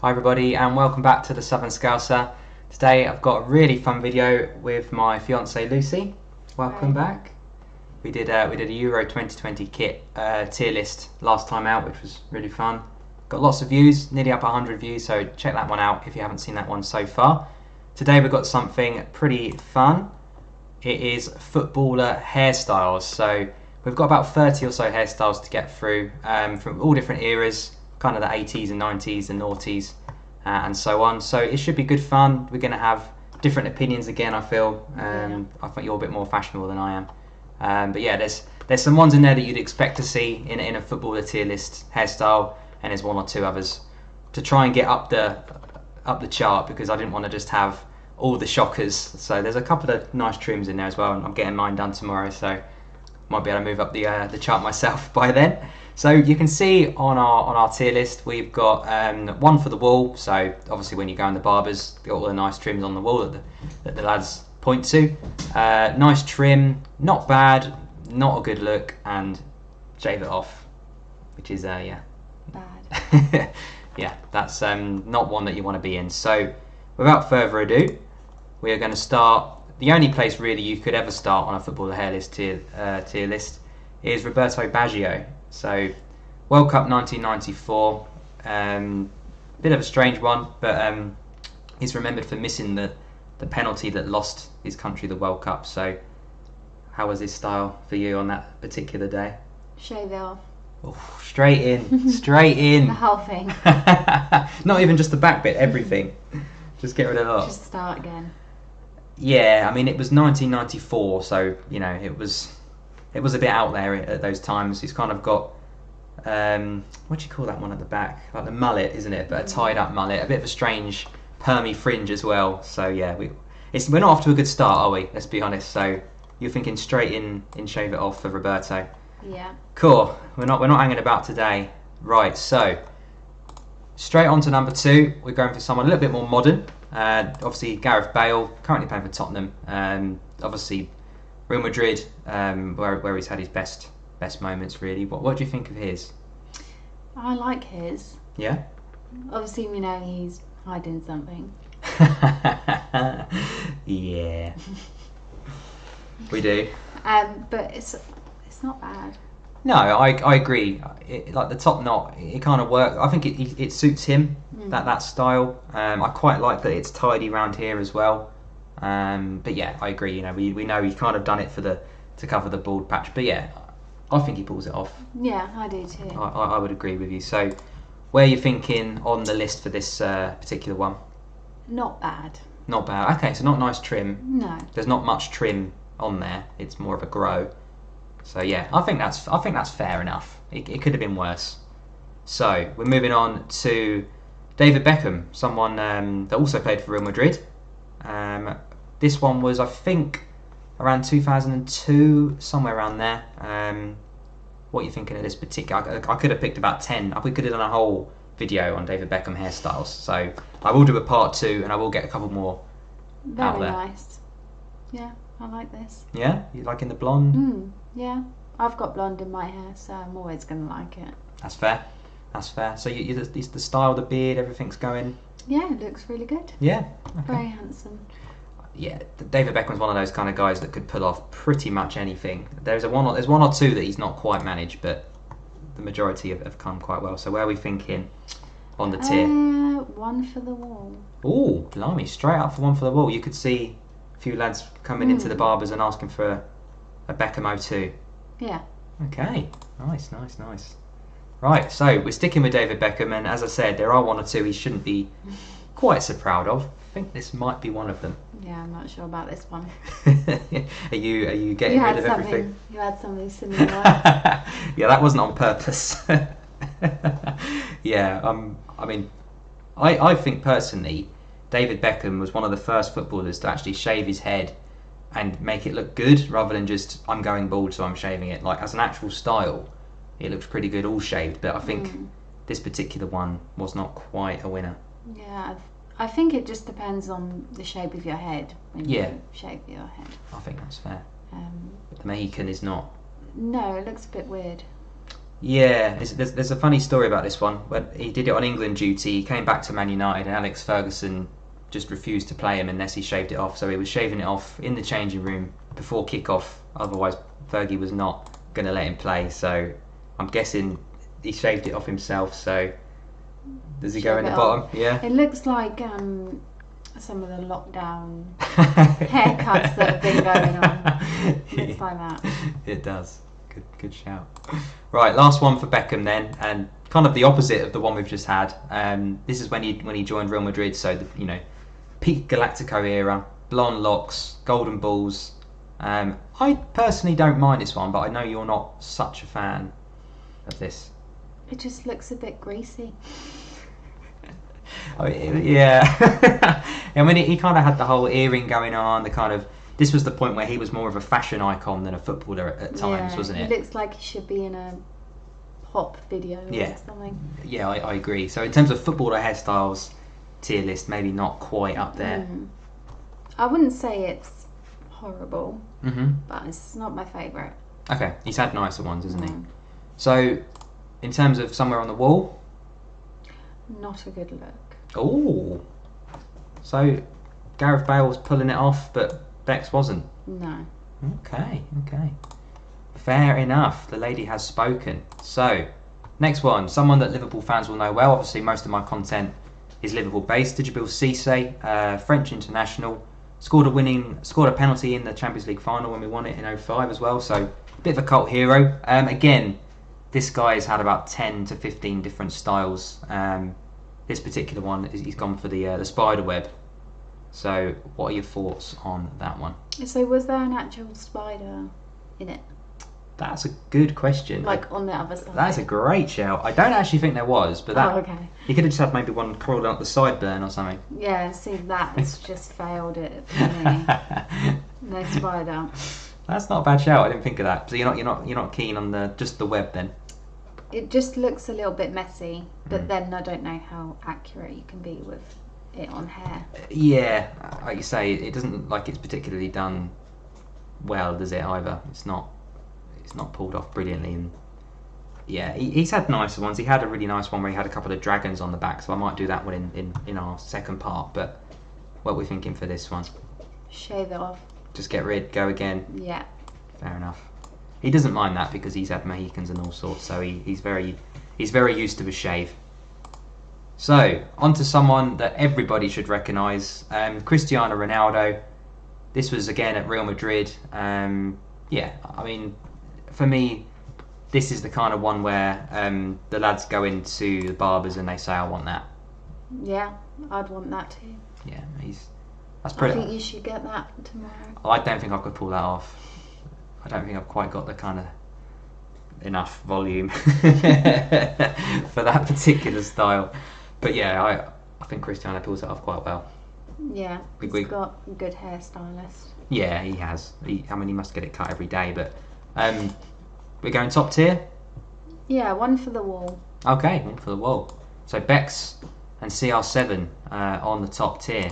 Hi everybody and welcome back to the Southern Scouser. Today I've got a really fun video with my fiancée Lucy. Welcome back. We did a Euro 2020 kit tier list last time out, which was really fun. Got lots of views, nearly up 100 views, so check that one out if you haven't seen that one so far. Today we've got something pretty fun. It is footballer hairstyles. So we've got about 30 or so hairstyles to get through from all different eras, kind of the 80s and 90s and noughties and so on. So it should be good fun. We're going to have different opinions again, I feel. I think you're a bit more fashionable than I am. But yeah, there's some ones in there that you'd expect to see in a footballer tier list hairstyle, and there's one or two others to try and get up the chart, because I didn't want to just have all the shockers. So there's a couple of nice trims in there as well, and I'm getting mine done tomorrow, so might be able to move up the chart myself by then. So you can see on our tier list we've got one for the wall. So obviously when you go in the barbers, you've got all the nice trims on the wall that the lads point to. Nice trim, not bad, not a good look, and shave it off, which is yeah, bad. Yeah, that's not one that you want to be in. So without further ado, we are going to start. The only place really you could ever start on a footballer hair list tier list is Roberto Baggio. So World Cup 1994, bit of a strange one, but he's remembered for missing the penalty that lost his country the World Cup. So how was his style for you on that particular day? Shave it off. Oh, straight in, straight in. The whole thing. Not even just the back bit, everything. Just get rid of it all. Just start again. Yeah, I mean it was 1994, so you know it was a bit out there at those times. He's kind of got what do you call that one at the back? Like the mullet, isn't it? But a tied up mullet, a bit of a strange permy fringe as well. So yeah, we're not off to a good start, are we? Let's be honest. So you're thinking straight in shave it off for Roberto. Yeah. Cool. We're not hanging about today. Right. So straight on to number 2. We're going for someone a little bit more modern. Obviously Gareth Bale, currently playing for Tottenham. Obviously Real Madrid, where he's had his best moments really. What do you think of his? I like his. Yeah? Obviously, you know, he's hiding something. Yeah. We do. But it's not bad. No, I agree. Like the top knot, it kind of works. I think it suits him, that style. I quite like that it's tidy around here as well. But yeah, I agree. You know, we know he's kind of done it to cover the bald patch. But yeah, I think he pulls it off. Yeah, I do too. I would agree with you. So, where are you thinking on the list for this particular one? Not bad. Not bad. Okay, so not nice trim. No. There's not much trim on there. It's more of a grow. So yeah, I think that's fair enough. It could have been worse. So we're moving on to David Beckham, someone that also played for Real Madrid. This one was, I think, around 2002, somewhere around there. What are you thinking of this particular? I could have picked about 10. We could have done a whole video on David Beckham hairstyles. So I will do a part 2, and I will get a couple more out there. Very nice. Yeah, I like this. Yeah, you liking the blonde? Yeah, I've got blonde in my hair, so I'm always going to like it. That's fair. That's fair. So it's the style, the beard, everything's going. Yeah, it looks really good. Yeah. Okay. Very handsome. Yeah, David Beckham's one of those kind of guys that could pull off pretty much anything. There's one or two that he's not quite managed, but the majority have come quite well. So where are we thinking on the tier? One for the wall. Oh, blimey, straight up for one for the wall. You could see a few lads coming into the barbers and asking for a Beckham 02. Yeah. Okay, nice. Right, so we're sticking with David Beckham, and as I said, there are one or two he shouldn't be quite so proud of. I think this might be one of them. Yeah, I'm not sure about this one. Are you getting rid of everything? You had something similar. Yeah, that wasn't on purpose. Yeah, I mean, I think personally, David Beckham was one of the first footballers to actually shave his head and make it look good, rather than just I'm going bald so I'm shaving it. Like as an actual style, it looks pretty good all shaved. But I think this particular one was not quite a winner. Yeah, I think it just depends on the shape of your head when you shave your head. I think that's fair. But the Mohican is not. No, it looks a bit weird. Yeah, there's a funny story about this one. When he did it on England duty, he came back to Man United, and Alex Ferguson just refused to play him unless he shaved it off. So he was shaving it off in the changing room before kick-off. Otherwise, Fergie was not going to let him play. So I'm guessing he shaved it off himself. So does he go in the bottom? Yeah. It looks like some of the lockdown haircuts that have been going on. Looks like that. It does. Good shout. Right, last one for Beckham then, and kind of the opposite of the one we've just had. This is when he joined Real Madrid, so peak Galactico era, blonde locks, golden balls. I personally don't mind this one, but I know you're not such a fan of this. It just looks a bit greasy. Oh, yeah. I mean, he kind of had the whole earring going on, this was the point where he was more of a fashion icon than a footballer at times, wasn't it? He looks like he should be in a pop video or something. Yeah, I agree. So in terms of footballer hairstyles, tier list, maybe not quite up there. I wouldn't say it's horrible, but it's not my favourite. Okay, he's had nicer ones, hasn't he? So in terms of somewhere on the wall? Not a good look. Oh, so Gareth Bale was pulling it off, but Bex wasn't? No. Okay. Fair enough. The lady has spoken. So, next one. Someone that Liverpool fans will know well. Obviously, most of my content is Liverpool-based. Djibril Cissé, French international. Scored a penalty in the Champions League final when we won it in 2005 as well. So, a bit of a cult hero. Again, this guy has had about 10 to 15 different styles. This particular one, he's gone for the spider web. So, what are your thoughts on that one? So, was there an actual spider in it? That's a good question. Like on the other side? That's a great shout. I don't actually think there was, but okay. You could have just had maybe one crawled up the sideburn or something. Yeah, see, that's just failed it for me. No spider. That's not a bad shout. I didn't think of that. So you're not keen on just the web then? It just looks a little bit messy, but then I don't know how accurate you can be with it on hair. Yeah, like you say, it doesn't look like it's particularly done well, does it? Either it's not pulled off brilliantly. And yeah, he's had nicer ones. He had a really nice one where he had a couple of dragons on the back, so I might do that one in our second part. But what are we thinking for this one? Shave it off. Just get rid, go again. Yeah. Fair enough. He doesn't mind that because he's had Mohicans and all sorts, so he's very used to a shave. So, on to someone that everybody should recognise, Cristiano Ronaldo. This was again at Real Madrid. Yeah, I mean, for me, this is the kind of one where the lads go into the barbers and they say, I want that. Yeah, I'd want that too. Yeah, that's pretty... I think you should get that tomorrow. I don't think I could pull that off. I don't think I've quite got the kind of enough volume for that particular style. But yeah, I think Cristiano pulls it off quite well. Yeah, he's got a good hairstylist. Yeah, he has. He must get it cut every day. But we're going top tier? Yeah, one for the wall. Okay, one for the wall. So Bex and CR7 on the top tier.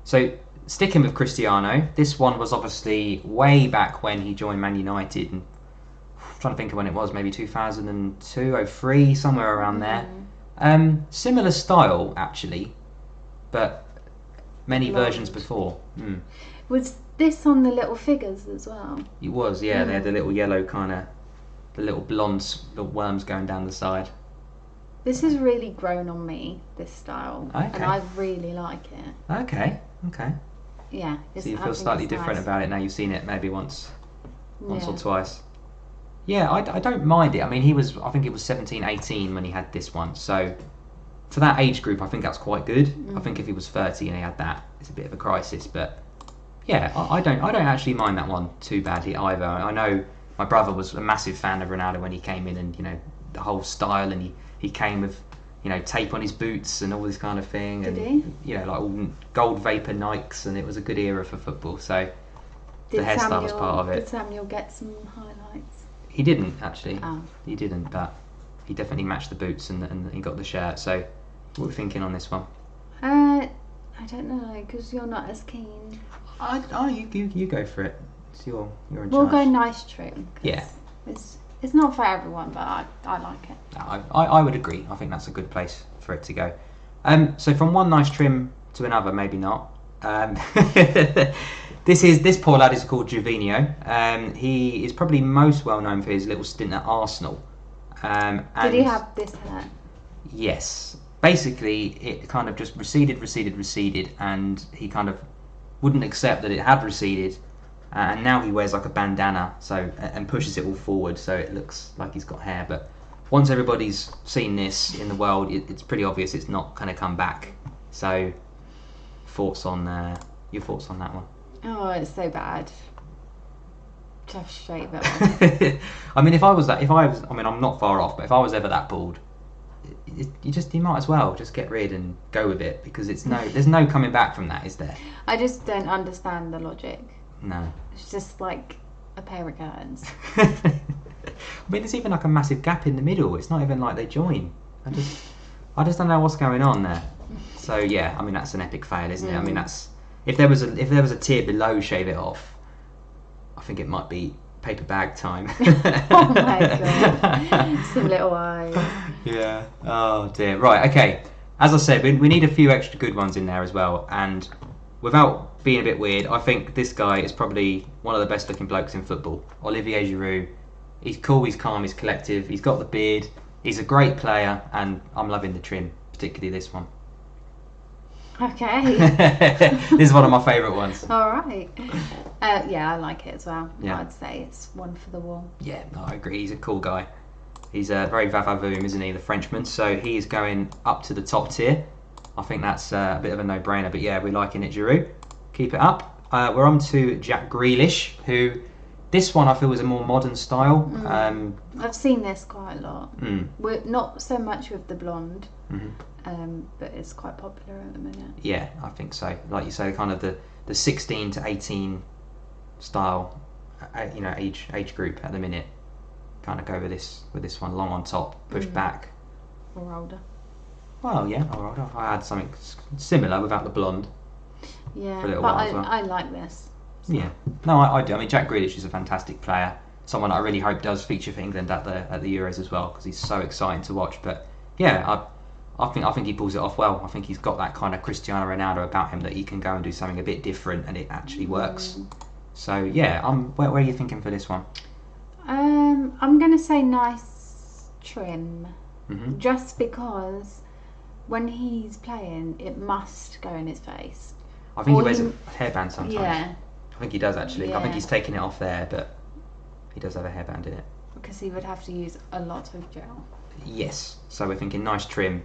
So sticking with Cristiano, this one was obviously way back when he joined Man United. And I'm trying to think of when it was, maybe 2002, 03, somewhere around there. Similar style, actually, but many versions before. Was this on the little figures as well? It was, yeah. They had the little yellow the little blonde worms going down the side. This has really grown on me, this style, and I really like it. Okay. Yeah. So you feel slightly different about it now you've seen it maybe once or twice. Yeah, I don't mind it. I mean, I think he was 17, 18 when he had this one. So for that age group, I think that's quite good. I think if he was 30 and he had that, it's a bit of a crisis. But yeah, I don't actually mind that one too badly either. I know my brother was a massive fan of Ronaldo when he came in, and the whole style, and he came with tape on his boots and all this kind of thing. Did and like all gold vapor Nikes, and it was a good era for football. So the hairstyle was part of it. Did Samuel get some highlights? He didn't actually. Oh. He didn't, but he definitely matched the boots and he got the shirt. So, what are we thinking on this one? I don't know, because you're not as keen. You go for it. You're in charge. We'll go nice trim. Yeah. It's It's not for everyone, but I like it. I would agree. I think that's a good place for it to go. So from one nice trim to another, maybe not. This poor lad is called Gervinho. He is probably most well known for his little stint at Arsenal. Did he have this hair? Yes. Basically, it kind of just receded, and he kind of wouldn't accept that it had receded, and now he wears like a bandana, and pushes it all forward, so it looks like he's got hair. But once everybody's seen this in the world, it's pretty obvious it's not going to come back. So, your thoughts on that one? Oh, it's so bad. Just shave it off. I mean, I'm not far off, but if I was ever that bald, you might as well just get rid and go with it, because there's no coming back from that, is there? I just don't understand the logic. No. It's just like a pair of curtains. I mean, there's even like a massive gap in the middle. It's not even like they join. I just don't know what's going on there. So yeah, I mean, that's an epic fail, isn't it? I mean, that's if there was a tier below shave it off, I think it might be paper bag time. Oh my god, some little eyes. Yeah. Oh dear. Right. Okay. As I said, we need a few extra good ones in there as well. And without being a bit weird, I think this guy is probably one of the best looking blokes in football. Olivier Giroud. He's cool. He's calm. He's collective. He's got the beard. He's a great player, and I'm loving the trim, particularly this one. Okay. This is one of my favourite ones. All right. Yeah, I like it as well. Yeah. I'd say it's one for the wall. Yeah, no, I agree. He's a cool guy. He's very vavavoom, isn't he, the Frenchman? So he is going up to the top tier. I think that's a bit of a no-brainer. But yeah, we're liking it, Giroud. Keep it up. We're on to Jack Grealish, who this one I feel is a more modern style. I've seen this quite a lot. We're not so much with the blonde, mm-hmm. But it's quite popular at the minute. Yeah, I think so. Like you say, kind of the 16 to 18 style, age group at the minute. Kind of go with this one, long on top, push back. Or older. Well, yeah, or older. I had something similar without the blonde. Yeah, for a little but while as well. I like this. So. Yeah, no, I do. I mean, Jack Grealish is a fantastic player. Someone I really hope does feature for England at the Euros as well, because he's so exciting to watch. But yeah, I think he pulls it off well. I think he's got that kind of Cristiano Ronaldo about him, that he can go and do something a bit different and it actually works. So yeah, where are you thinking for this one? I'm gonna say nice trim, Mm-hmm. just because when he's playing, it must go in his face. I think he wears a hairband sometimes. Yeah. I think he does actually. Yeah. I think he's taking it off there, but he does have a hairband in it. Because he would have to use a lot of gel. Yes. So we're thinking nice trim.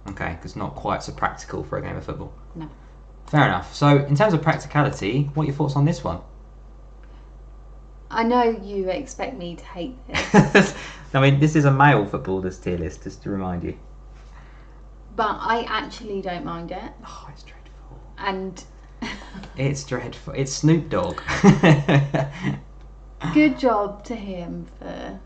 Okay, because not quite so practical for a game of football. No. Fair enough. So in terms of practicality, what are your thoughts on this one? I know you expect me to hate this. I mean, this is a male footballer's tier list, just to remind you. But I actually don't mind it. Oh, it's dreadful. And it's dreadful. It's Snoop Dogg. good job to him for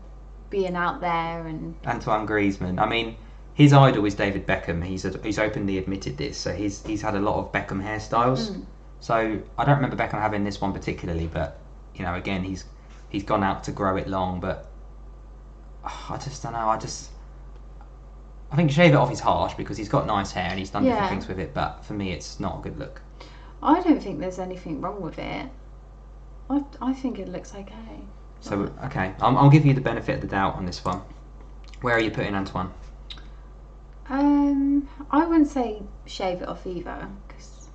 being out there and Antoine Griezmann. I mean, his idol is David Beckham. He's openly admitted this. So he's had a lot of Beckham hairstyles. So I don't remember Beckham having this one particularly, but again, he's gone out to grow it long. But I just don't know. I think shave it off is harsh because he's got nice hair and he's done different things with it. But for me, it's not a good look. I don't think there's anything wrong with it. I think it looks okay. So okay, I'll give you the benefit of the doubt on this one. Where are you putting Antoine? I wouldn't say shave it off either, because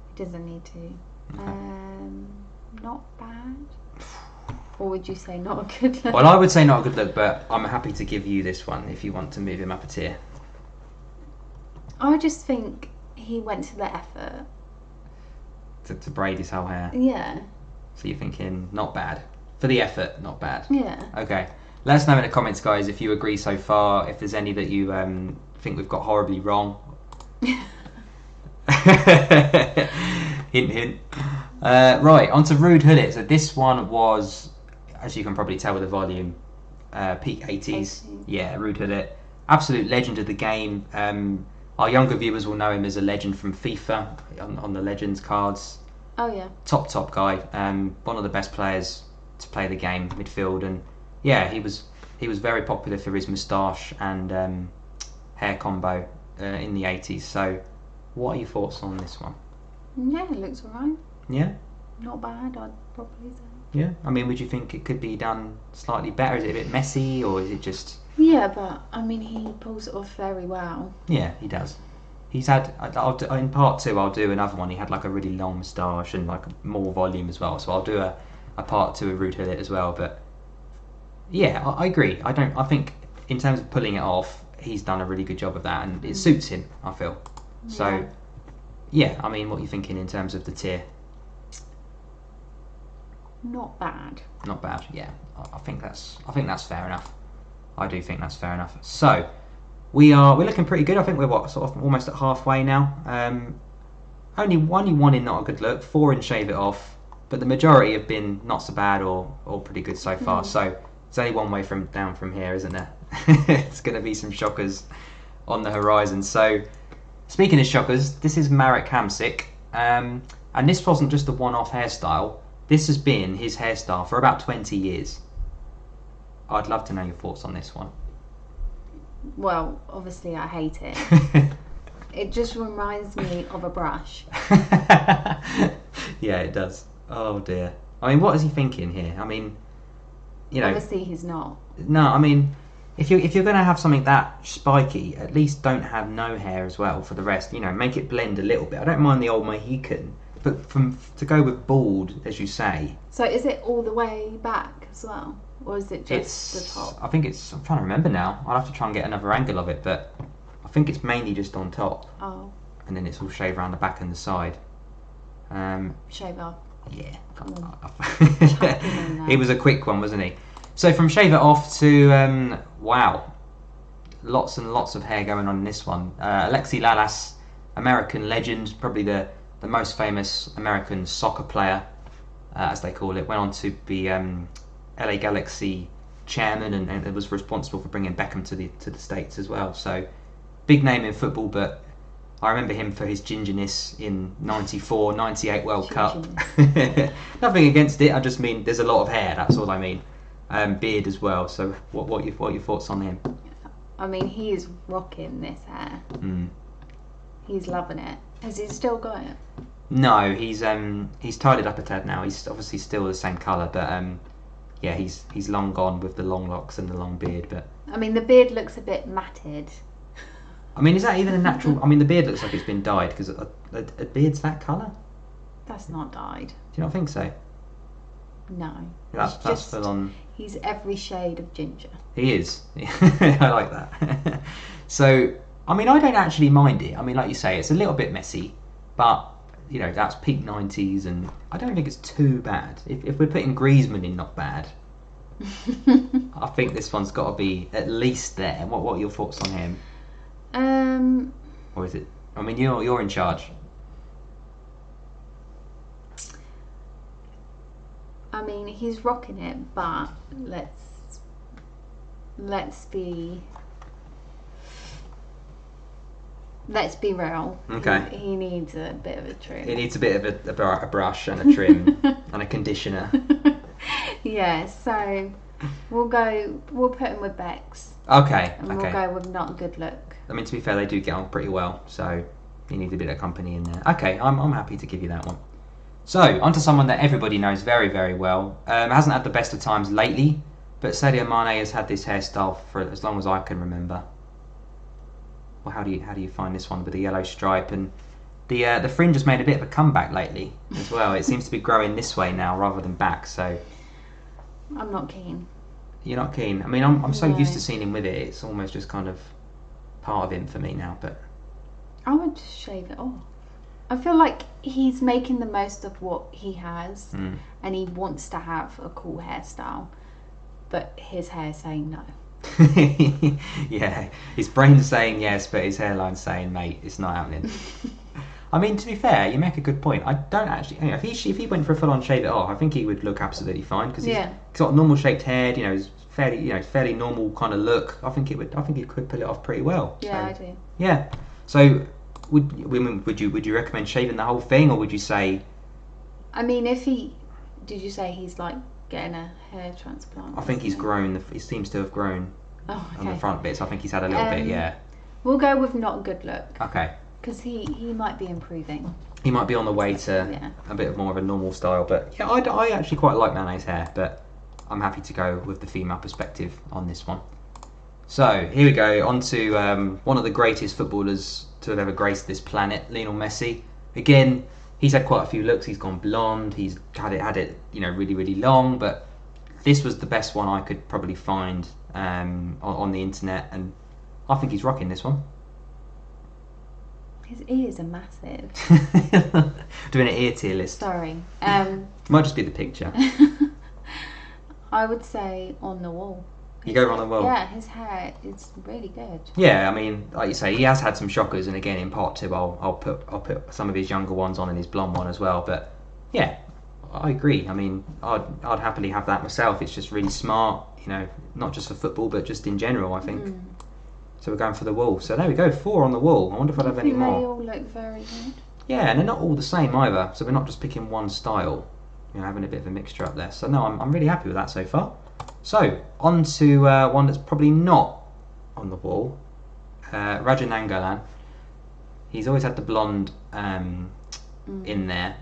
he doesn't need to. Okay. Not bad. Or would you say not a good look? Well, I would say not a good look, but I'm happy to give you this one if you want to move him up a tier. I just think he went to the effort. To braid his whole hair. Yeah. So you're thinking not bad. For the effort, not bad. Yeah. Okay. Let us know in the comments, guys, if you agree so far, if there's any that you think we've got horribly wrong. Hint, hint. Right, on to Rude Hullet. So this one was, as you can probably tell with the volume, peak 80s. Yeah, Rude Hullet. Absolute legend of the game. Our younger viewers will know him as a legend from FIFA on the Legends cards. Oh yeah. Top guy. One of the best players to play the game, midfield, and yeah, he was very popular for his moustache and hair combo in the 80s. So, what are your thoughts on this one? Yeah, it looks alright. Yeah? Not bad, I'd probably say. Yeah? I mean, would you think it could be done slightly better? Is it a bit messy, or is it just... Yeah, but, I mean, he pulls it off very well. Yeah, he does. He's had... in part 2, I'll do another one. He had like a really long moustache and like more volume as well. So I'll do a part 2 of Rude Hullet as well. But yeah, I agree. I think in terms of pulling it off, he's done a really good job of that, and it suits him, I feel. So yeah, I mean, what are you thinking in terms of the tier? Not bad. Not bad. Yeah, I think that's fair enough. I do think that's fair enough. So we're looking pretty good. I think we're sort of almost at halfway now. Only one in not a good look, 4 in shave it off, but the majority have been not so bad or pretty good so far. So it's only one way down from here, isn't there? It's going to be some shockers on the horizon. So speaking of shockers, this is Marek Hamsik, and this wasn't just a one-off hairstyle. This has been his hairstyle for about 20 years. I'd love to know your thoughts on this one. Well, obviously I hate it. It just reminds me of a brush. Yeah, it does. Oh dear. I mean, what is he thinking here? I mean, you know... Obviously he's not. No, I mean, if you're going to have something that spiky, at least don't have no hair as well for the rest. You know, make it blend a little bit. I don't mind the old Mohican, but to go with bald, as you say... So is it all the way back as well? Or is it just the top? I think it's... I'm trying to remember now. I'll have to try and get another angle of it, but I think it's mainly just on top. Oh. And then it's all shaved around the back and the side. Shave off. Yeah. Mm. He was a quick one, wasn't he? So from shave it off to... wow. Lots and lots of hair going on in this one. Alexi Lalas, American legend, probably the most famous American soccer player, as they call it, went on to be LA Galaxy chairman and was responsible for bringing Beckham to the States as well. So big name in football, but I remember him for his gingerness in 94, 98 World Cup. Nothing against it, I just mean there's a lot of hair, that's all I mean. Beard as well, so what are your thoughts on him? I mean, he is rocking this hair. He's loving it. Has he still got it? No, he's tied it up a tad now. He's obviously still the same colour, but yeah, he's long gone with the long locks and the long beard. But I mean, the beard looks a bit matted. I mean, is that even a natural? I mean, the beard looks like it's been dyed, because a beard's that colour. That's not dyed. Do you not think so? No. That's full on. He's every shade of ginger. He is. I like that. So, I mean, I don't actually mind it. I mean, like you say, it's a little bit messy, but you know, that's peak 90s, and I don't think it's too bad. If we're putting Griezmann in not bad, I think this one's got to be at least there. What are your thoughts on him? Or is it? I mean, you're in charge. I mean, he's rocking it, but let's be real. Okay. He needs a bit of a trim. He needs a bit of a brush and a trim and a conditioner. Yeah, so we'll put him with Bex. Okay. And we'll go with not a good look. I mean, to be fair, they do get on pretty well, so you need a bit of company in there. Okay, I'm happy to give you that one. So, onto someone that everybody knows very, very well. Hasn't had the best of times lately, but Sadio Mane has had this hairstyle for as long as I can remember. Well, how do you find this one with the yellow stripe, and the fringe has made a bit of a comeback lately as well. It seems to be growing this way now rather than back. So I'm not keen. You're not keen. I mean, I'm so used to seeing him with it. It's almost just kind of part of him for me now. But I would just shave it off. I feel like he's making the most of what he has, and he wants to have a cool hairstyle, but his hair's saying no. Yeah, his brain's saying yes, but his hairline's saying, mate, it's not happening. I mean, to be fair, you make a good point. I don't actually, you know, if he went for a full-on shave it off, I think he would look absolutely fine, because he's got a normal shaped head. You know, he's fairly normal kind of look. I think he could pull it off pretty well. Yeah, I do. Yeah. So would you recommend shaving the whole thing, or would you say? I mean, did you say he's like getting a hair transplant. I think he's grown. He seems to have grown on the front bits. I think he's had a little bit. Yeah. We'll go with not good look. Okay. Because he might be improving. He might be on the way to a bit more of a normal style, but yeah, I actually quite like Mane's hair, but I'm happy to go with the female perspective on this one. So here we go, on to one of the greatest footballers to have ever graced this planet, Lionel Messi. Again, he's had quite a few looks. He's gone blonde. He's had it, really, really long. But this was the best one I could probably find on the internet, and I think he's rocking this one. His ears are massive. Doing an ear tier list. Sorry. Might just be the picture. I would say on the wall. You go on the wall? Yeah, his hair is really good. Yeah, I mean, like you say, he has had some shockers, and again in part 2 I'll put some of his younger ones on and his blonde one as well. But yeah, I agree. I mean, I'd happily have that myself. It's just really smart, not just for football but just in general, I think. So we're going for the wall. So there we go, 4 on the wall. I wonder if I'd have any more. They all look very good. Yeah, and they're not all the same either. So we're not just picking one style. Having a bit of a mixture up there. So no, I'm really happy with that so far. So on to one that's probably not on the wall. Raja Nangolan. He's always had the blonde in there,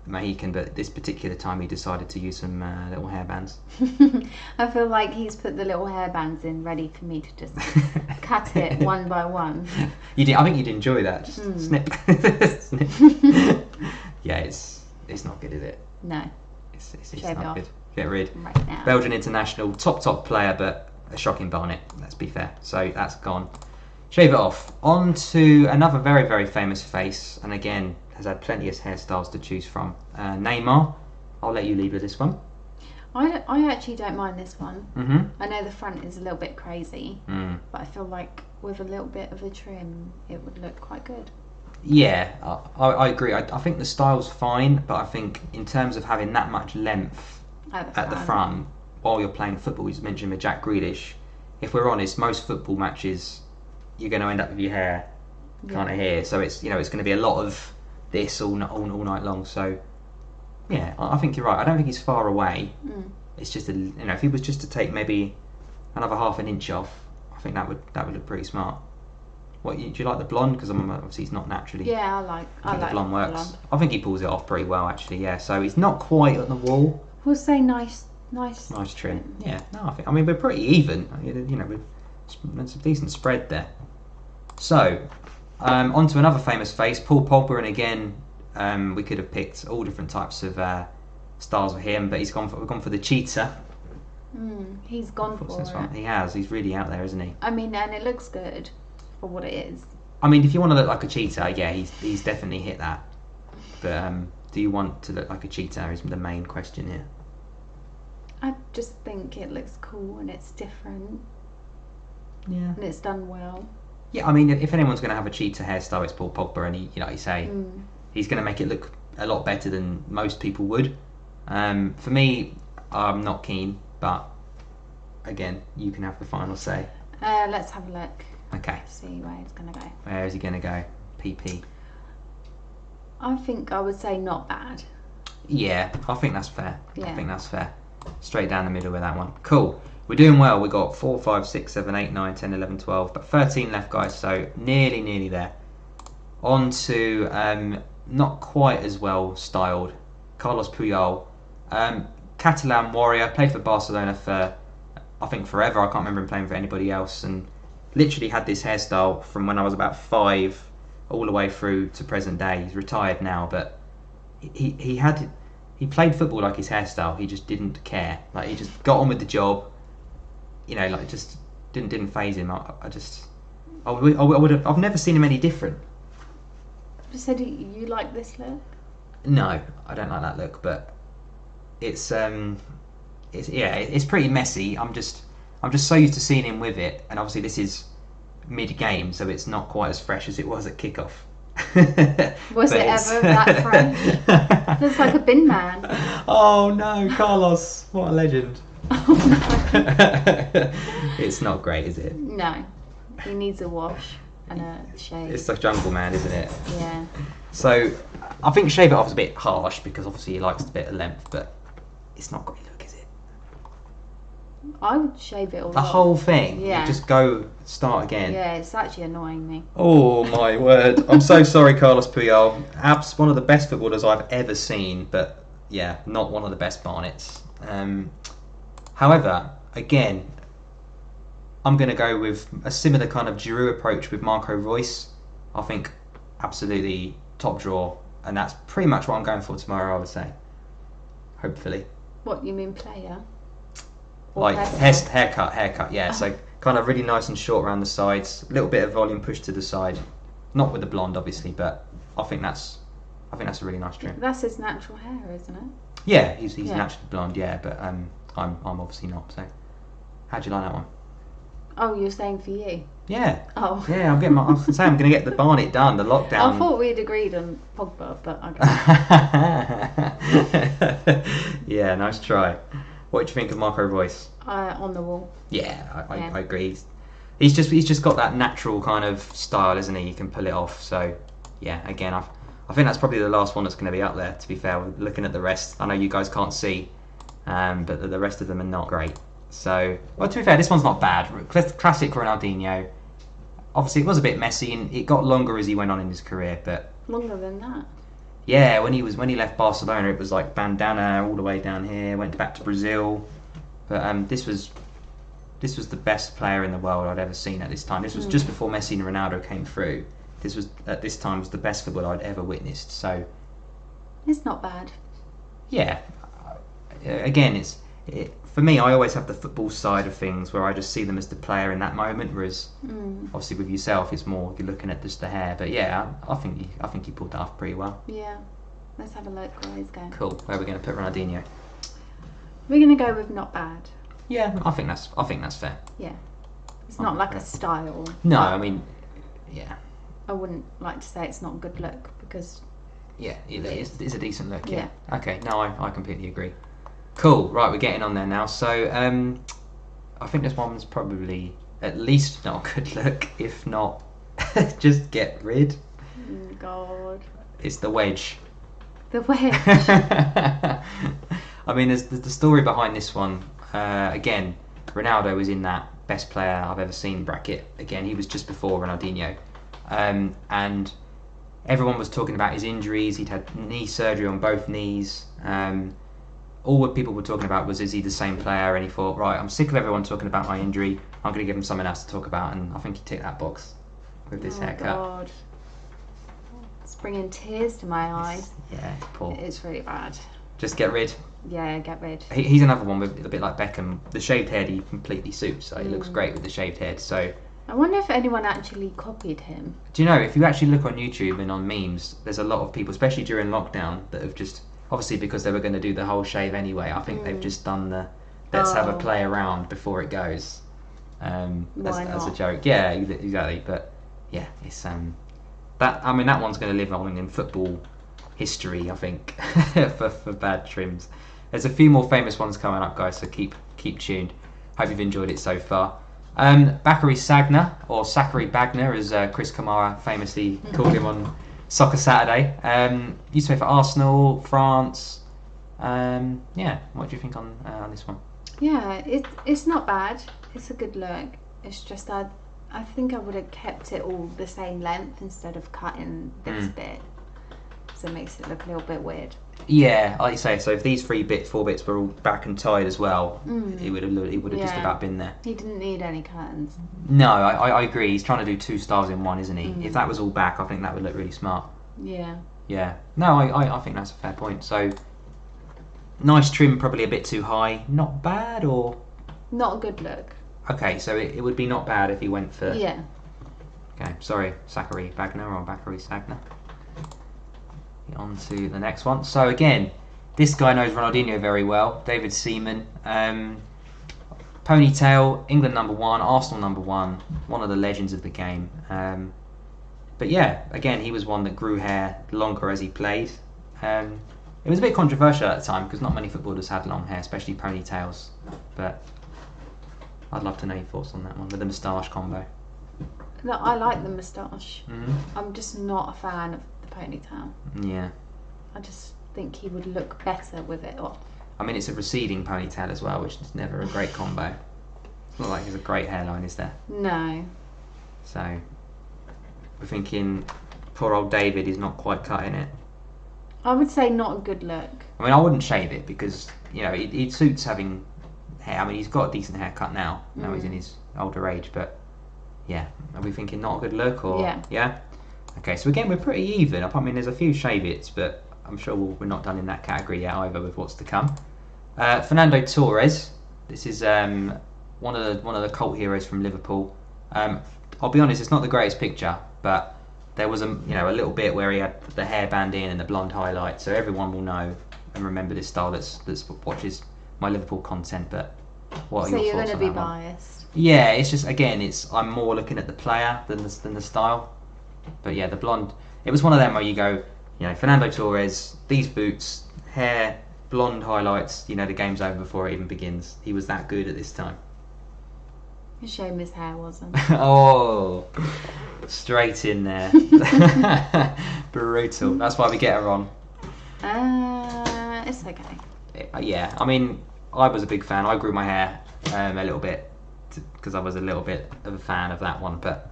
Mohican, but this particular time he decided to use some little hairbands. I feel like he's put the little hairbands in ready for me to just cut it one by one. You did. I think you'd enjoy that. Just snip, snip. Yeah, it's not good, is it? No. It's not good. Get rid. Right now. Belgian international, top player, but a shocking barnet, let's be fair. So that's gone. Shave it off. On to another very, very famous face, and again, has had plenty of hairstyles to choose from. Neymar. I'll let you lead with this one. I actually don't mind this one. Mm-hmm. I know the front is a little bit crazy, but I feel like with a little bit of a trim, it would look quite good. Yeah, I agree. I think the style's fine, but I think in terms of having that much length at the front while you're playing football, you mentioned with Jack Grealish, if we're honest, most football matches you're going to end up with your hair kind of here, so it's it's going to be a lot of this all night long. So yeah, I think you're right. I don't think he's far away. It's just if he was just to take maybe another half an inch off, I think that would look pretty smart. What do you like the blonde? Because obviously he's not naturally. Yeah, I like the blonde works. Blonde. I think he pulls it off pretty well actually. Yeah, so he's not quite on the wall. We'll say nice trim. Yeah, no, I mean we're pretty even. There's a decent spread there. So, on to another famous face, Paul Pogba, and again, we could have picked all different types of styles for him, but we've gone for the cheetah. He's gone for it. He has. He's really out there, isn't he? I mean, and it looks good for what it is. I mean, if you want to look like a cheetah, yeah, he's definitely hit that. But do you want to look like a cheetah? Is the main question here. I just think it looks cool and it's different. Yeah. And it's done well. Yeah, I mean, if anyone's going to have a cheetah hairstyle, it's Paul Pogba, and you say, he's going to make it look a lot better than most people would. For me, I'm not keen, but again, you can have the final say. Let's have a look. Okay. See where he's going to go. Where is he going to go? PP. I think I would say not bad. Yeah, I think that's fair. Yeah. I think that's fair. Straight down the middle with that one. Cool. We're doing well. We've got 4, 5, 6, 7, 8, 9, 10, 11, 12. But 13 left, guys. So nearly there. On to not quite as well styled Carlos Puyol. Catalan warrior. Played for Barcelona for, I think, forever. I can't remember him playing for anybody else. And literally had this hairstyle from when I was about 5 all the way through to present day. He's retired now, but he played football like his hairstyle. He just didn't care. Like, he just got on with the job. Just didn't faze him. I've never seen him any different. So do you like this look? No, I don't like that look. But it's pretty messy. I'm just so used to seeing him with it, and obviously this is mid-game, so it's not quite as fresh as it was at kickoff. Was it ever that fresh? Looks like a bin man. Oh no, Carlos! What a legend. Oh no. It's not great, is it? No, he needs a wash and a shave. It's like Jungle Man, isn't it? Yeah. So I think shave it off is a bit harsh because obviously he likes a bit of length, but it's not great look, is it? I would shave it all The off. whole thing? Yeah. You just go start again? Yeah, it's actually annoying me. Oh my word. I'm so sorry, Carlos Puyol. Abs, one of the best footballers I've ever seen, but yeah, not one of the best Barnets. However, again, I'm going to go with a similar kind of Giroud approach with Marco Reus. I think absolutely top draw, and that's pretty much what I'm going for tomorrow, I would say. Hopefully. What, you mean player? Or Like hairstyle? haircut, yeah. So kind of really nice and short around the sides, a little bit of volume pushed to the side. Not with the blonde, obviously, but I think that's a really nice trim. That's his natural hair, isn't it? Yeah, he's naturally blonde, yeah, but I'm obviously not. So, how'd you like that one? Oh, you're saying for you? Yeah. Oh. Yeah, I'm going to get the Barnet done, the lockdown. I thought we'd agreed on Pogba, but okay. Yeah, nice try. What do you think of Marco Reus? on the wall. Yeah, I agree. He's just got that natural kind of style, isn't he? You can pull it off. So, yeah, again, I think that's probably the last one that's going to be up there. To be fair, looking at the rest, I know you guys can't see, but the rest of them are not great. So, well, to be fair, this one's not bad. Classic Ronaldinho. Obviously, it was a bit messy, and it got longer as he went on in his career. But Longer than that. yeah, when he left Barcelona, it was like bandana all the way down here. Went back to Brazil, but this was the best player in the world I'd ever seen at this time. This was just before Messi and Ronaldo came through. This was at this time was the best football I'd ever witnessed. So It's not bad. yeah, again, for me. I always have the football side of things where I just see them as the player in that moment. Whereas obviously with yourself, it's more you're looking at just the hair. But yeah, I think you pulled that off pretty well. Yeah. Let's have a look where he's going. Cool. Where are we going to put Ronaldinho? We're going to go with not bad. Yeah, I think that's fair. Yeah. It's not like a style. No, I mean, yeah. I wouldn't like to say it's not a good look because... Yeah, it's a decent look, yeah. Yeah. Okay, no, I completely agree. Cool, right, we're getting on there now. So, I think this one's probably at least not a good look, if not just get rid. Oh, God. It's the wedge. The wedge. I mean, there's the story behind this one. Again, Ronaldo was in that best player I've ever seen bracket. Again, he was just before Ronaldinho. And everyone was talking about his injuries. He'd had knee surgery on both knees. All what people were talking about was, is he the same player? And he thought, right, I'm sick of everyone talking about my injury. I'm going to give him something else to talk about. And I think he ticked that box with this haircut. God. It's bringing tears to my eyes. Yeah, it's poor. It's really bad. Just get rid. Yeah, get rid. He's another one with a bit like Beckham. The shaved head he completely suits. So he looks great with the shaved head. So I wonder if anyone actually copied him. do you know, if you actually look on YouTube and on memes, there's a lot of people, especially during lockdown, that have just, obviously because they were going to do the whole shave anyway, I think they've just done the let's have a play around before it goes, as a joke. Yeah, exactly. But yeah, it's that one's going to live on in football history, I think, for bad trims. There's a few more famous ones coming up, guys, so keep tuned. Hope you've enjoyed it so far. Bakary Sagna, or Sakary Bagner, as Chris Kamara famously called him on Soccer Saturday. Used to play for Arsenal, France. Yeah, what do you think on this one? Yeah, it's not bad. It's a good look. It's just that I think I would have kept it all the same length instead of cutting this bit. So it makes it look a little bit weird. Yeah, like you say, so if these 4 bits were all back and tied as well, it would have just about been there. He didn't need any curtains. No, I agree. He's trying to do 2 styles in one, isn't he? If that was all back, I think that would look really smart. Yeah. Yeah. No, I think that's a fair point. So, nice trim, probably a bit too high. Not bad, or? Not a good look. Okay, so it would be not bad if he went for... Yeah. Okay, sorry, Sakary Bagner or Bakary Sagna. On to the next one. So again, this guy knows Ronaldinho very well. David Seaman. Ponytail, England #1, Arsenal #1. One of the legends of the game. But yeah, again, he was one that grew hair longer as he played. It was a bit controversial at the time because not many footballers had long hair, especially ponytails. But I'd love to know your thoughts on that one, with the moustache combo. No, I like the moustache. Mm-hmm. I'm just not a fan of the ponytail. Yeah. I just think he would look better with it off. I mean, it's a receding ponytail as well, which is never a great combo. It's not like it's a great hairline, is there? No. So we're thinking poor old David is not quite cutting it. I would say not a good look. I mean, I wouldn't shave it because, you know, it suits having hair. I mean, he's got a decent haircut now. Now he's in his older age, but yeah. Are we thinking not a good look or? Yeah. Yeah? Okay, so again, we're pretty even. I mean, there's a few shave its, but I'm sure we're not done in that category yet either with what's to come. Fernando Torres. This is one of the cult heroes from Liverpool. I'll be honest, it's not the greatest picture, but there was a little bit where he had the hairband in and the blonde highlight, so everyone will know and remember this style that watches my Liverpool content. But what are your thoughts on that? So you're going to be biased? Yeah, it's just, again, I'm more looking at the player than the style. But yeah, the blonde. It was one of them where you go, you know, Fernando Torres, these boots, hair, blonde highlights. You know, the game's over before it even begins. He was that good at this time. A shame his hair wasn't. Oh, straight in there. Brutal. That's why we get her on. It's okay. Yeah, I mean, I was a big fan. I grew my hair a little bit because I was a little bit of a fan of that one. But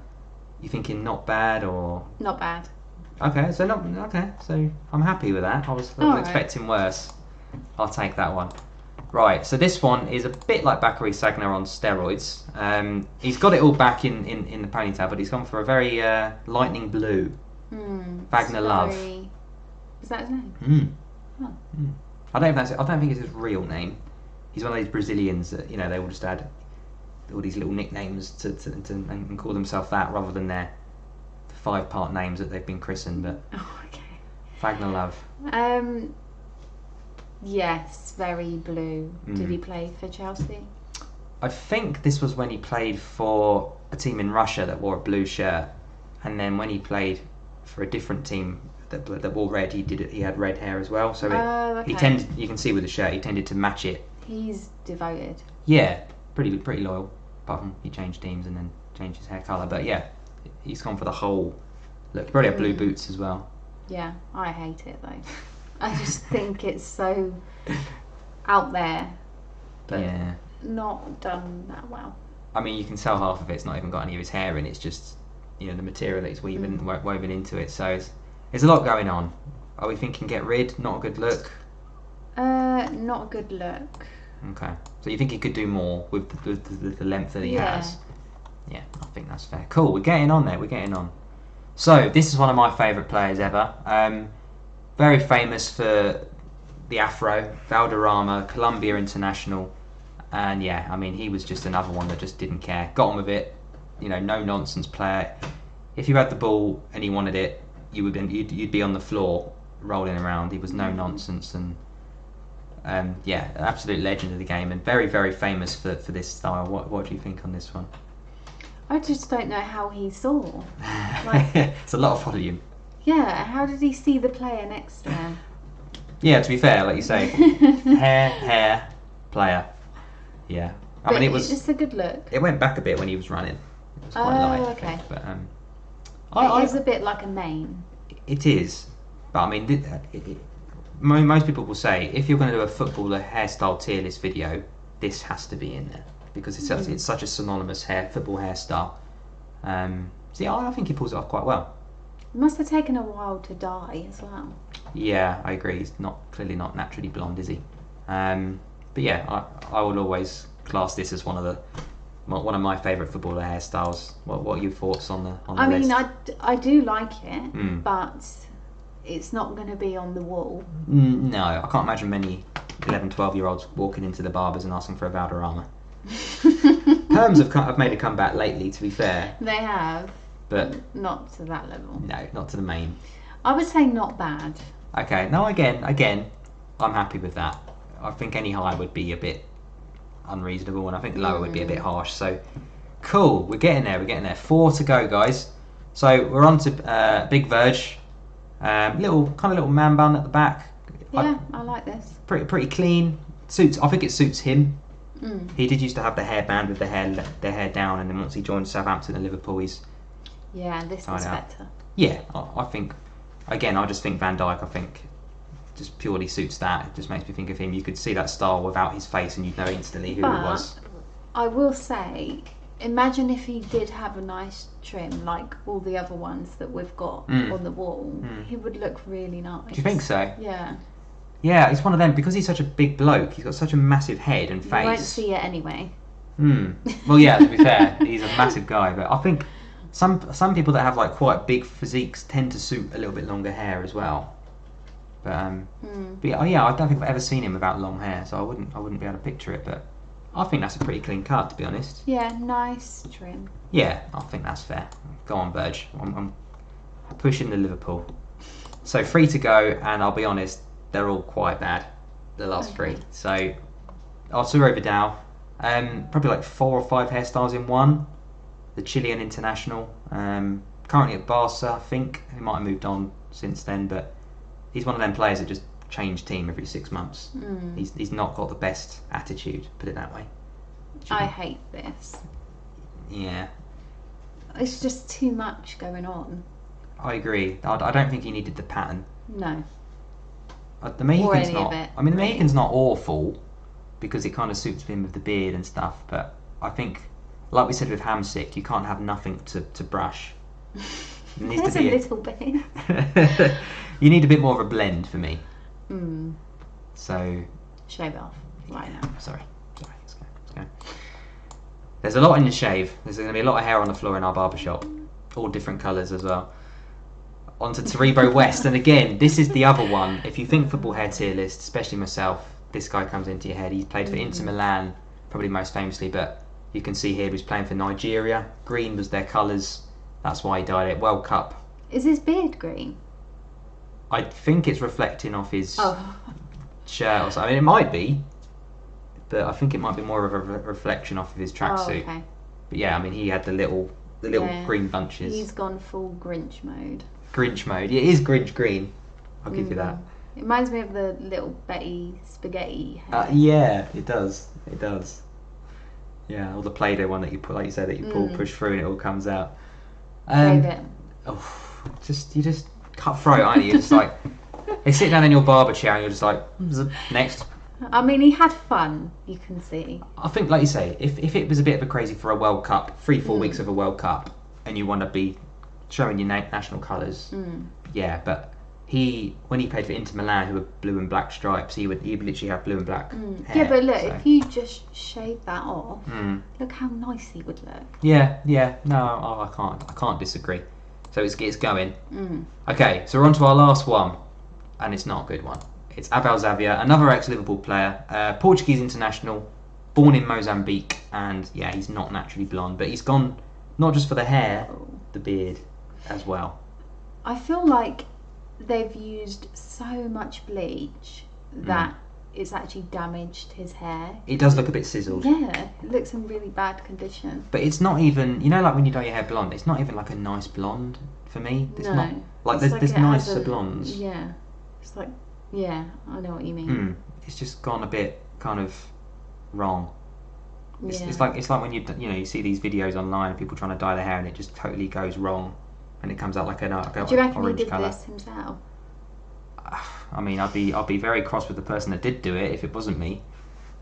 you thinking not bad or? Not bad. Okay, so so I'm happy with that. I was expecting worse. I'll take that one. Right, so this one is a bit like Bakary Sagna on steroids. He's got it all back in the ponytail, but he's gone for a very lightning blue. Wagner Love. Is that his name? Oh. I don't think it's his real name. He's one of these Brazilians that, you know, they all just add all these little nicknames to and call themselves that rather than their 5-part names that they've been christened. But okay. Wagner Love. Yes, very blue. Did he play for Chelsea? I think this was when he played for a team in Russia that wore a blue shirt, and then when he played for a different team that wore red, he had red hair as well. So okay. You can see with the shirt, he tended to match it. He's devoted. Yeah, pretty loyal. Apart from he changed teams and then changed his hair colour, but yeah, he's gone for the whole look. He probably had blue boots as well. Yeah, I hate it though. I just think it's so out there, but not done that well. I mean, you can tell half of it's not even got any of his hair in. It's just, you know, the material that he's woven into it. So there's a lot going on. Are we thinking get rid? Not a good look. Not a good look. Okay. So you think he could do more with the length that he has? Yeah, I think that's fair. Cool. We're getting on there. We're getting on. So this is one of my favourite players ever. Very famous for the afro, Valderrama, Colombia international, and yeah, I mean, he was just another one that just didn't care. Got on with it, you know, no nonsense player. If you had the ball and he wanted it, you'd be on the floor rolling around. He was no nonsense, and yeah, absolute legend of the game, and very, very famous for this style. What do you think on this one? I just don't know how he saw. Like, it's a lot of volume. Yeah, how did he see the player next to him? Yeah, to be fair, like you say, hair, player. Yeah, I mean, it's a good look. It went back a bit when he was running. It was quite light, okay. But it is a bit like a mane. It is, but I mean, most people will say if you're going to do a footballer hairstyle tier list video, this has to be in there because it's such a synonymous football hairstyle. So yeah, I think he pulls it off quite well. It must have taken a while to dye as well. Yeah, I agree. He's clearly not naturally blonde, is he? But yeah, I would always class this as one of my favourite footballer hairstyles. What are your thoughts on the list? I mean, I do like it, but it's not going to be on the wall. No, I can't imagine many 11, 12-year-olds walking into the barbers and asking for a Valderrama. Perms have made a comeback lately, to be fair. They have. But not to that level. No, not to the main. I would say not bad. Okay, no, again, I'm happy with that. I think any higher would be a bit unreasonable, and I think lower would be a bit harsh. So, cool, we're getting there. 4 to go, guys. So we're on to Big Verge. Little man bun at the back. Yeah, I like this. Pretty clean. I think it suits him. He did used to have the hairband with the hair down, and then once he joined Southampton and Liverpool, he's this is better. Yeah, I think. Again, I just think Van Dijk. I think just purely suits that. It just makes me think of him. You could see that style without his face, and you'd know instantly who it was. I will say, imagine if he did have a nice trim like all the other ones that we've got on the wall. He would look really nice. Do you think so? Yeah. Yeah, he's one of them because he's such a big bloke. He's got such a massive head and face. You won't see it anyway. Well, yeah. To be fair, he's a massive guy, but I think some people that have like quite big physiques tend to suit a little bit longer hair as well. But yeah, I don't think I've ever seen him without long hair, so I wouldn't be able to picture it. But I think that's a pretty clean cut, to be honest. Yeah, nice trim. Yeah, I think that's fair. Go on, Burge. I'm pushing the Liverpool. So 3 to go, and I'll be honest, they're all quite bad. The last 3. So Arturo Vidal, probably like 4 or 5 hairstyles in one. The Chilean international, currently at Barca, I think. He might have moved on since then, but he's one of them players that just change team every 6 months. He's not got the best attitude, put it that way. I hate this. Yeah. It's just too much going on. I agree. I don't think he needed the pattern. No. The Mexican's any not. of it, I mean, the Mexican's not awful because it kind of suits him with the beard and stuff. But I think, like we said with Hamsik, you can't have nothing to brush. It needs There's to be a little bit. You need a bit more of a blend for me. So shave it off right now. Sorry. Let's go. There's a lot in the shave. There's going to be a lot of hair on the floor in our barbershop, all different colours as well. On to Taribo West, and again, this is the other one. If you think football hair tier list, especially myself, this guy comes into your head. He's played for Inter Milan, probably most famously, but you can see here he was playing for Nigeria. Green was their colours. That's why he dyed it. World Cup. Is his beard green? I think it's reflecting off his shirt or something. I mean, it might be, but I think it might be more of a reflection off of his tracksuit. Okay. But yeah, I mean, he had the little green bunches. He's gone full Grinch mode. Grinch mode. Yeah, it is Grinch green. I'll give you that. It reminds me of the little Betty spaghetti hair. Yeah, it does. It does. Yeah, or the Play-Doh one that you put, like you said, that you push through and it all comes out. Save it. Oh, you just cutthroat, aren't you? You're just like, they sit down in your barber chair and you're just like, next. I mean, he had fun, you can see. I think, like you say, if it was a bit of a crazy for a World Cup, 3-4 weeks of a World Cup, and you want to be showing your national colours, yeah, but when he played for Inter Milan, who were blue and black stripes, he would literally have blue and black hair. Yeah, but look, if you just shave that off, look how nice he would look. Yeah, no, I can't disagree. So it's going. Okay, so we're on to our last one, and it's not a good one. It's Abel Xavier, another ex-Liverpool player, Portuguese international, born in Mozambique, and yeah, he's not naturally blonde, but he's gone not just for the hair, the beard as well. I feel like they've used so much bleach that it's actually damaged his hair. It does look a bit sizzled. Yeah, it looks in really bad condition. But it's not even, like when you dye your hair blonde, it's not even like a nice blonde for me. It's not like there's nicer blondes. Yeah, it's like, yeah, I know what you mean. It's just gone a bit kind of wrong. It's like when you see these videos online of people trying to dye their hair and it just totally goes wrong, and it comes out like an orange colour. Do you reckon he did this himself? I mean, I'd be very cross with the person that did do it if it wasn't me.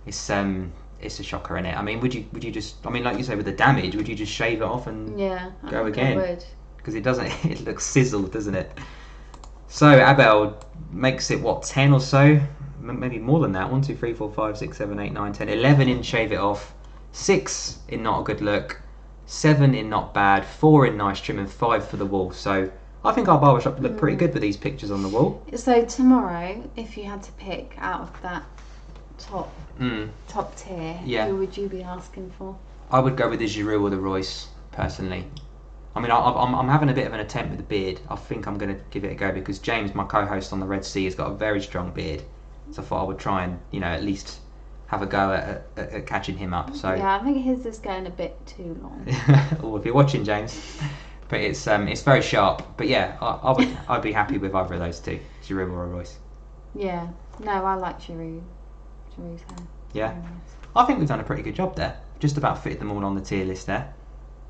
It's a shocker, innit? I mean, would you just? I mean, like you say, with the damage, would you just shave it off and go again? I would. Because it doesn't. It looks sizzled, doesn't it? So Abel makes it 10 or so, maybe more than that. 1, 2, 3, 4, 5, 6, 7, 8, 9, 10, 11 in shave it off, 6 in not a good look, 7 in not bad, 4 in nice trim, and 5 for the wall. So I think our barbershop looked pretty good with these pictures on the wall. So tomorrow, if you had to pick out of that top tier, who would you be asking for? I would go with the Giroud or the Royce, personally. I mean, I'm having a bit of an attempt with the beard. I think I'm going to give it a go because James, my co-host on the Red Sea, has got a very strong beard. So I thought I would try and, at least have a go at catching him up. So yeah, I think his is going a bit too long. Oh, if you're watching, James. But it's very sharp. But yeah, I'd be happy with either of those two, Giroud or Royce. Yeah, no, I like Giroud's hair. Yeah, I think we've done a pretty good job there. Just about fitted them all on the tier list there.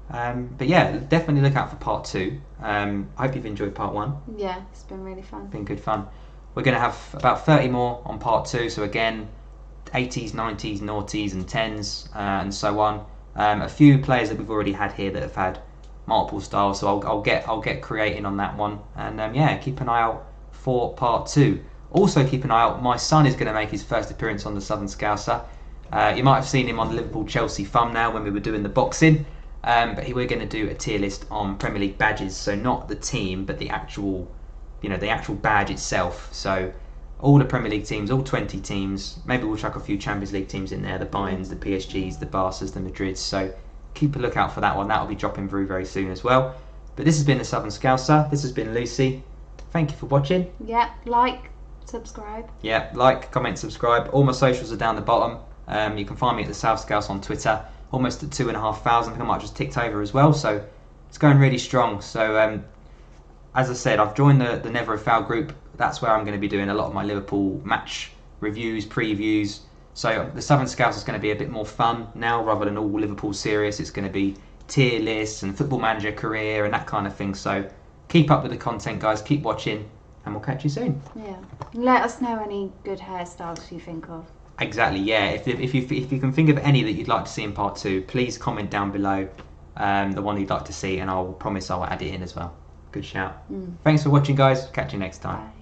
But yeah, definitely look out for part 2. I hope you've enjoyed part 1. Yeah, it's been really fun. Been good fun. We're going to have about 30 more on part 2. So again, 80s, 90s, noughties and 10s and so on. A few players that we've already had here that have had multiple styles, so I'll get creating on that one. And yeah, keep an eye out for part 2. Also keep an eye out, my son is going to make his first appearance on the Southern Scouser. You might have seen him on the Liverpool-Chelsea thumbnail when we were doing the boxing, but we're going to do a tier list on Premier League badges, so not the team, but the actual, the actual badge itself. So all the Premier League teams, all 20 teams. Maybe we'll chuck a few Champions League teams in there, the Bayerns, the PSGs, the Barças, the Madrids. So keep a lookout for that one. That will be dropping very, very soon as well. But this has been the Southern Scouser. This has been Lucy. Thank you for watching. Yeah, like, subscribe. Yeah, like, comment, subscribe. All my socials are down the bottom. You can find me at the South Scouts on Twitter. Almost at 2,500. I think I might just ticked over as well. So it's going really strong. So as I said, I've joined the Never a Foul group. That's where I'm going to be doing a lot of my Liverpool match reviews, previews. So the Southern Scouts is going to be a bit more fun now rather than all Liverpool serious. It's going to be tier lists and football manager career and that kind of thing. So keep up with the content, guys. Keep watching and we'll catch you soon. Yeah. Let us know any good hairstyles you think of. Exactly, yeah. If you can think of any that you'd like to see in part 2, please comment down below the one you'd like to see and I'll promise I'll add it in as well. Good shout. Thanks for watching, guys. Catch you next time. Bye.